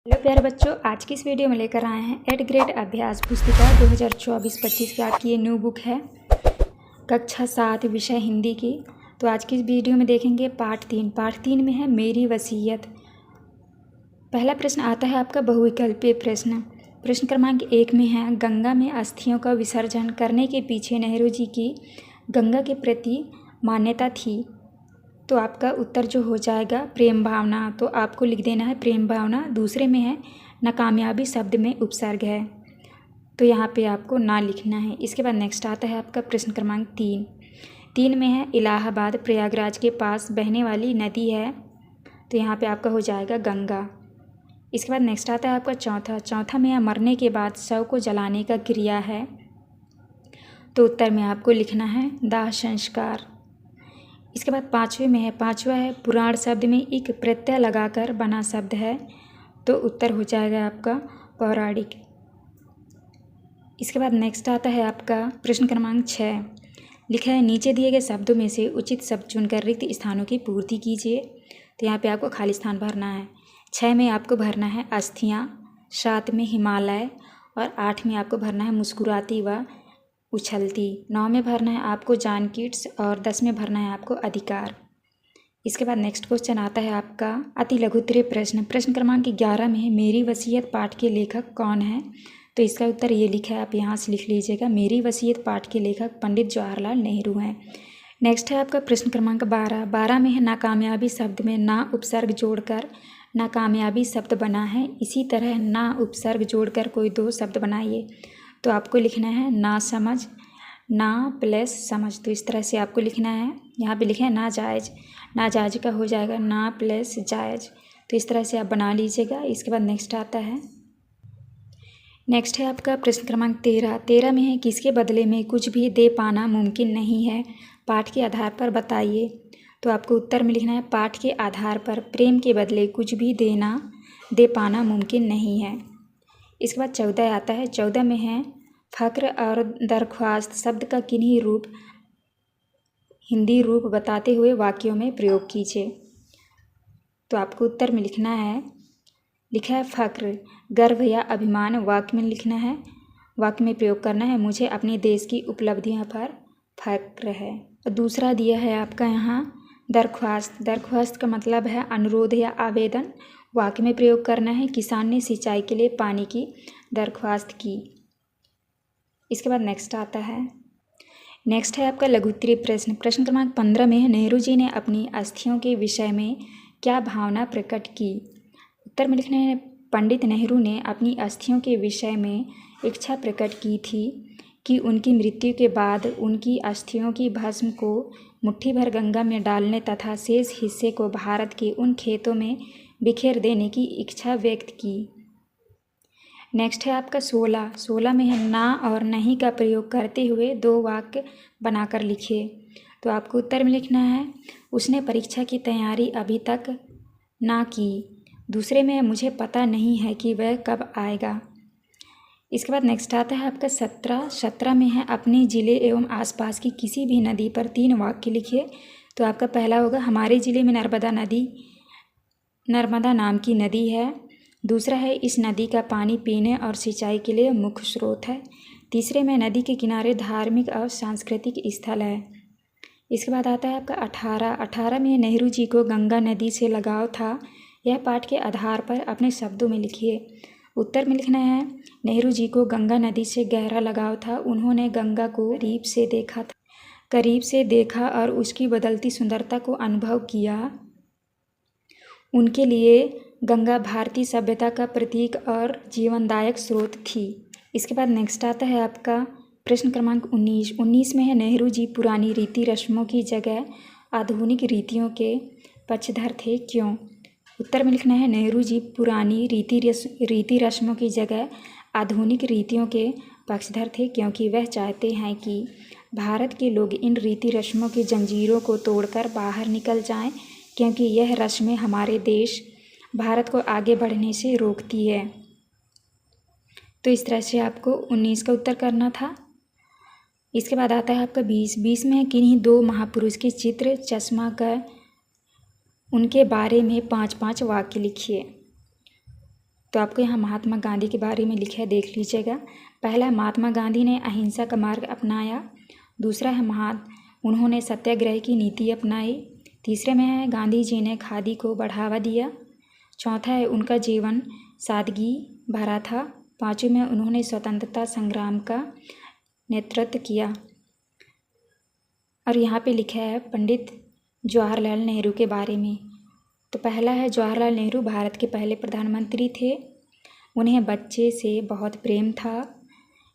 Hello प्यारे बच्चों, आज की इस वीडियो में लेकर आए हैं 8th ग्रेड अभ्यास पुस्तिका 2024-25 की आपकी ये न्यू बुक है कक्षा 7 विषय हिंदी की। तो आज की इस वीडियो में देखेंगे पाठ 3 में है मेरी वसीयत। पहला प्रश्न आता है आपका बहुविकल्पीय प्रश्न। प्रश्न क्रमांक 1 में है गंगा में अस्थियों का विसर्जन करने के पीछे नेहरू जी की गंगा के प्रति मान्यता थी। तो आपका उत्तर जो हो जाएगा प्रेम भावना, तो आपको लिख देना है प्रेम भावना। दूसरे में है नाकामयाबी शब्द में उपसर्ग है, तो यहाँ पे आपको ना लिखना है। इसके बाद नेक्स्ट आता है आपका प्रश्न क्रमांक 3 में है इलाहाबाद प्रयागराज के पास बहने वाली नदी है, तो यहाँ पे आपका हो जाएगा गंगा। इसके बाद नेक्स्ट आता है आपका चौथा में है मरने के बाद शव को जलाने का क्रिया है, तो उत्तर में आपको लिखना है दाह संस्कार। इसके बाद पाँचवा है पुराण शब्द में एक प्रत्यय लगाकर बना शब्द है, तो उत्तर हो जाएगा आपका पौराणिक। इसके बाद नेक्स्ट आता है आपका प्रश्न क्रमांक 6। लिखा है नीचे दिए गए शब्दों में से उचित शब्द चुनकर रिक्त स्थानों की पूर्ति कीजिए। तो यहाँ पे आपको खाली स्थान भरना है। 6 में आपको भरना है अस्थियाँ, 7 में हिमालय और 8 में आपको भरना है मुस्कुराती व उछलती, 9 में भरना है आपको जानकीट्स और 10 में भरना है आपको अधिकार। इसके बाद नेक्स्ट क्वेश्चन आता है आपका अति लघुत्तरीय प्रश्न। प्रश्न क्रमांक 11 में है मेरी वसीयत पाठ के लेखक कौन है, तो इसका उत्तर ये लिखा है, आप यहाँ से लिख लीजिएगा। मेरी वसीयत पाठ के लेखक पंडित जवाहरलाल नेहरू हैं। नेक्स्ट है आपका प्रश्न क्रमांक 12 में है नाकामयाबी शब्द में ना उपसर्ग जोड़कर नाकामयाबी शब्द बना है, इसी तरह ना उपसर्ग जोड़कर कोई 2 शब्द बनाइए। तो आपको लिखना है ना समझ, ना प्लस समझ, तो इस तरह से आपको लिखना है। यहाँ पे लिखे हैं नाजायज का हो जाएगा ना प्लस जायज, तो इस तरह से आप बना लीजिएगा। इसके बाद नेक्स्ट आता है आपका प्रश्न क्रमांक 13 में है किसके बदले में कुछ भी दे पाना मुमकिन नहीं है, पाठ के आधार पर बताइए। तो आपको उत्तर में लिखना है पाठ के आधार पर प्रेम के बदले कुछ भी दे पाना मुमकिन नहीं है। इसके बाद 14 आता है। 14 में है फ़क्र और दरख्वास्त शब्द का किन्हीं रूप हिंदी रूप बताते हुए वाक्यों में प्रयोग कीजिए। तो आपको उत्तर में लिखना है, लिखा है फ़क्र गर्व या अभिमान, वाक्य में लिखना है, वाक्य में प्रयोग करना है मुझे अपने देश की उपलब्धियों पर फ़क्र है। और दूसरा दिया है आपका यहाँ दरख्वास्त का मतलब है अनुरोध या आवेदन, वाक्य में प्रयोग करना है किसान ने सिंचाई के लिए पानी की दरख्वास्त की। इसके बाद नेक्स्ट आता है आपका लघुत्तरीय प्रश्न। प्रश्न क्रमांक 15 में है नेहरू जी ने अपनी अस्थियों के विषय में क्या भावना प्रकट की। उत्तर में लिखना है पंडित नेहरू ने अपनी अस्थियों के विषय में इच्छा प्रकट की थी कि उनकी मृत्यु के बाद उनकी अस्थियों की भस्म को मुट्ठी भर गंगा में डालने तथा शेष हिस्से को भारत के उन खेतों में बिखेर देने की इच्छा व्यक्त की। नेक्स्ट है आपका 16 में है ना और नहीं का प्रयोग करते हुए 2 वाक्य बनाकर लिखिए। तो आपको उत्तर में लिखना है उसने परीक्षा की तैयारी अभी तक ना की। दूसरे में मुझे पता नहीं है कि वह कब आएगा। इसके बाद नेक्स्ट आता है आपका 17 में है अपने ज़िले एवं आसपास की किसी भी नदी पर 3 वाक्य लिखिए। तो आपका पहला होगा हमारे ज़िले में नर्मदा नाम की नदी है। दूसरा है इस नदी का पानी पीने और सिंचाई के लिए मुख्य स्रोत है। तीसरे में नदी के किनारे धार्मिक और सांस्कृतिक स्थल है। इसके बाद आता है आपका 18 में नेहरू जी को गंगा नदी से लगाव था, यह पाठ के आधार पर अपने शब्दों में लिखिए। उत्तर में लिखना है नेहरू जी को गंगा नदी से गहरा लगाव था, उन्होंने गंगा को करीब से देखा और उसकी बदलती सुंदरता को अनुभव किया। उनके लिए गंगा भारतीय सभ्यता का प्रतीक और जीवनदायक स्रोत थी। इसके बाद नेक्स्ट आता है आपका प्रश्न क्रमांक 19 में है नेहरू जी पुरानी रीति रस्मों की जगह आधुनिक रीतियों के पक्षधर थे, क्यों। उत्तर में लिखना है नेहरू जी पुरानी रीति रस्मों की जगह आधुनिक रीतियों के पक्षधर थे क्योंकि वह चाहते हैं कि भारत के लोग इन रीति रस्मों की जंजीरों को तोड़कर बाहर निकल जाएं, क्योंकि यह रस्में हमारे देश भारत को आगे बढ़ने से रोकती है। तो इस तरह से आपको 19 का उत्तर करना था। इसके बाद आता है आपका 20 में किन्हीं 2 महापुरुष के चित्र चश्मा कर उनके बारे में 5-5 वाक्य लिखिए। तो आपको यहाँ महात्मा गांधी के बारे में लिखा है, देख लीजिएगा। पहला, महात्मा गांधी ने अहिंसा का मार्ग अपनाया। दूसरा है उन्होंने सत्याग्रह की नीति अपनाई। तीसरे में है गांधी जी ने खादी को बढ़ावा दिया। चौथा है उनका जीवन सादगी भरा था। पाँचवें में उन्होंने स्वतंत्रता संग्राम का नेतृत्व किया। और यहाँ पे लिखा है पंडित जवाहरलाल नेहरू के बारे में। तो पहला है जवाहरलाल नेहरू भारत के पहले प्रधानमंत्री थे। उन्हें बच्चे से बहुत प्रेम था।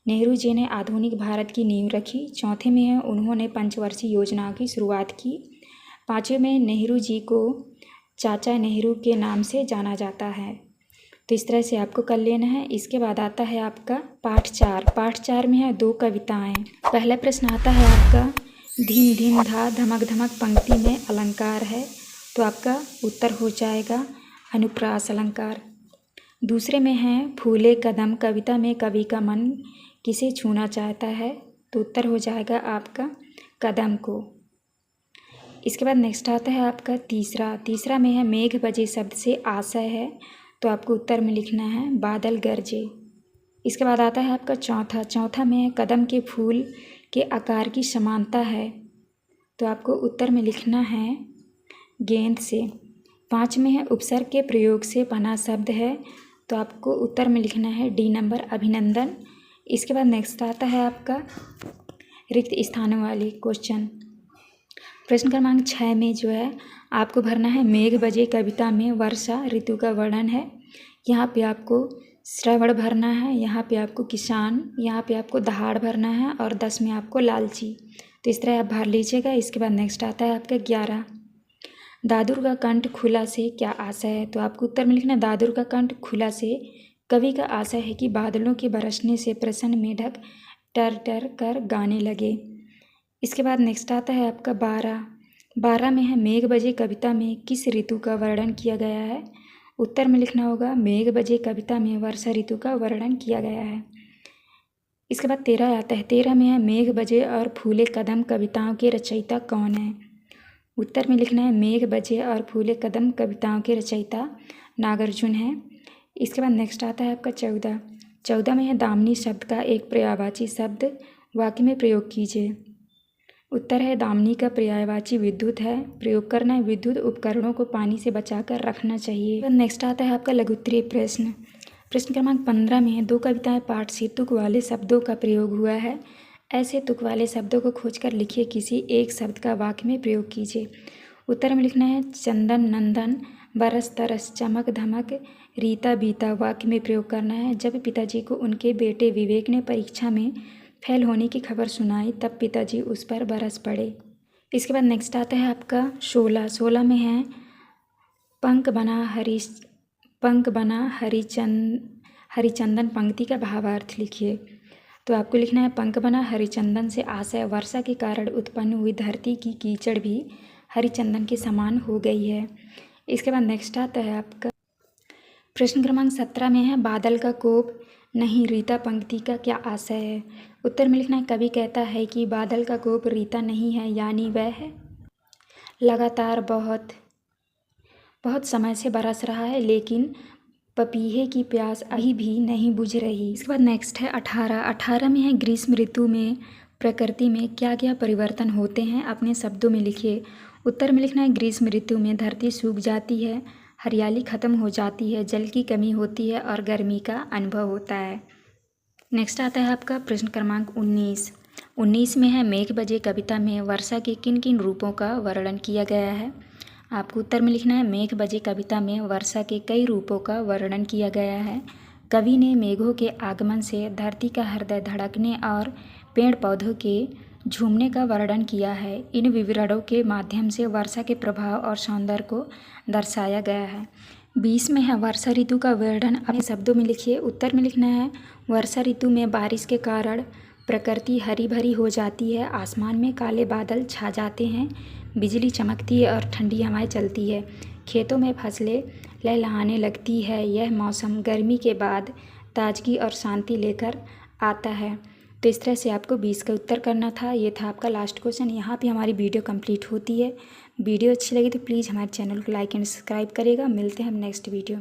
नेहरू जी ने आधुनिक भारत की नींव रखी। चौथे में है उन्होंने पंचवर्षीय योजनाओं की शुरुआत की। पाँचवें में नेहरू जी को चाचा नेहरू के नाम से जाना जाता है। तो इस तरह से आपको कर लेना है। इसके बाद आता है आपका पाठ 4। पाठ 4 में है 2 कविताएं। पहला प्रश्न आता है आपका धीम धीम धा धमक धमक पंक्ति में अलंकार है, तो आपका उत्तर हो जाएगा अनुप्रास अलंकार। दूसरे में है फूले कदम, कविता में कवि का मन किसे छूना चाहता है, तो उत्तर हो जाएगा आपका कदम को। इसके बाद नेक्स्ट आता है आपका तीसरा में है मेघ बजे शब्द से आशय है, तो आपको उत्तर में लिखना है बादल गरजे। इसके बाद आता है आपका चौथा में है कदम के फूल के आकार की समानता है, तो आपको उत्तर में लिखना है गेंद से। 5 में है उपसर्ग के प्रयोग से बना शब्द है, तो आपको उत्तर में लिखना है डी नंबर अभिनंदन। इसके बाद नेक्स्ट आता है आपका रिक्त स्थानों वाले क्वेश्चन। प्रश्न क्रमांक 6 में जो है आपको भरना है मेघ बजे कविता में वर्षा ऋतु का वर्णन है। यहाँ पे आपको श्रवण भरना है, यहाँ पे आपको किसान, यहाँ पे आपको दहाड़ भरना है और 10 में आपको लालची। तो इस तरह आप भर लीजिएगा। इसके बाद नेक्स्ट आता है आपका 11 दादुर का कंठ खुला से क्या आशय है, तो आपको उत्तर में लिखना है दादुर का कंठ खुला से कवि का आशय है कि बादलों के बरसने से प्रसन्न मेढक टर टर कर गाने लगे। इसके बाद नेक्स्ट आता है आपका 12 में है मेघ बजे कविता में किस ऋतु का वर्णन किया गया है, उत्तर में लिखना होगा मेघ बजे कविता में वर्षा ऋतु का वर्णन किया गया है। इसके बाद 13 आता है 13 में है मेघ बजे और फूले कदम कविताओं के रचयिता कौन है, उत्तर में लिखना है मेघ बजे और फूले कदम कविताओं के रचयिता नागार्जुन है। इसके बाद नेक्स्ट आता है आपका 14 में है दामिनी शब्द का एक पर्यायवाची शब्द वाक्य में प्रयोग कीजिए, उत्तर है दामिनी का पर्यायवाची विद्युत है। प्रयोग करना है विद्युत उपकरणों को पानी से बचाकर रखना चाहिए। नेक्स्ट आता है आपका लघुत्तरीय प्रश्न। प्रश्न क्रमांक 15 में है 2 कविताएं पाठ से तुक वाले शब्दों का प्रयोग हुआ है। ऐसे तुक वाले शब्दों को खोजकर लिखिए, किसी एक शब्द का वाक्य में प्रयोग कीजिए। उत्तर में लिखना है चंदन नंदन, बरस तरस, चमक धमक, रीता बीता वाक्य में प्रयोग करना है। जब पिताजी को उनके बेटे विवेक ने परीक्षा में फेल होने की खबर सुनाई तब पिताजी उस पर बरस पड़े। इसके बाद नेक्स्ट आता है आपका 16 में है पंख बना हरिचंदन पंक्ति का भावार्थ लिखिए। तो आपको लिखना है पंख बना हरिचंदन से आशय वर्षा के कारण उत्पन्न हुई धरती की कीचड़ भी हरिचंदन के समान हो गई है। इसके बाद नेक्स्ट आता है आपका प्रश्न क्रमांक 17 में है बादल का कोप नहीं रीता पंक्ति का क्या आशय है, उत्तर में लिखना है कवि कहता है कि बादल का कोप रीता नहीं है, यानी वह है लगातार बहुत समय से बरस रहा है लेकिन पपीहे की प्यास अभी भी नहीं बुझ रही। इसके बाद नेक्स्ट है 18 में है ग्रीष्म ऋतु में प्रकृति में क्या क्या परिवर्तन होते हैं, अपने शब्दों में लिखिए। उत्तर में लिखना है ग्रीष्म ऋतु में धरती सूख जाती है, हरियाली खत्म हो जाती है, जल की कमी होती है और गर्मी का अनुभव होता है। नेक्स्ट आता है आपका प्रश्न क्रमांक 19 में है मेघ बजे कविता में वर्षा के किन किन रूपों का वर्णन किया गया है। आपको उत्तर में लिखना है मेघ बजे कविता में वर्षा के कई रूपों का वर्णन किया गया है। कवि ने मेघों के आगमन से धरती का हृदय धड़कने और पेड़ पौधों के झूमने का वर्णन किया है। इन विवरणों के माध्यम से वर्षा के प्रभाव और सौंदर्य को दर्शाया गया है। 20 में है वर्षा ऋतु का वर्णन अपने शब्दों में लिखिए। उत्तर में लिखना है वर्षा ऋतु में बारिश के कारण प्रकृति हरी भरी हो जाती है, आसमान में काले बादल छा जाते हैं, बिजली चमकती है और ठंडी हवाएं चलती है, खेतों में फसलें लहलहाने लगती है। यह मौसम गर्मी के बाद ताजगी और शांति लेकर आता है। तो इस तरह से आपको 20 का उत्तर करना था। ये था आपका लास्ट क्वेश्चन। यहाँ पे हमारी वीडियो कंप्लीट होती है। वीडियो अच्छी लगी तो प्लीज़ हमारे चैनल को लाइक एंड सब्सक्राइब करिएगा। मिलते हैं हम नेक्स्ट वीडियो।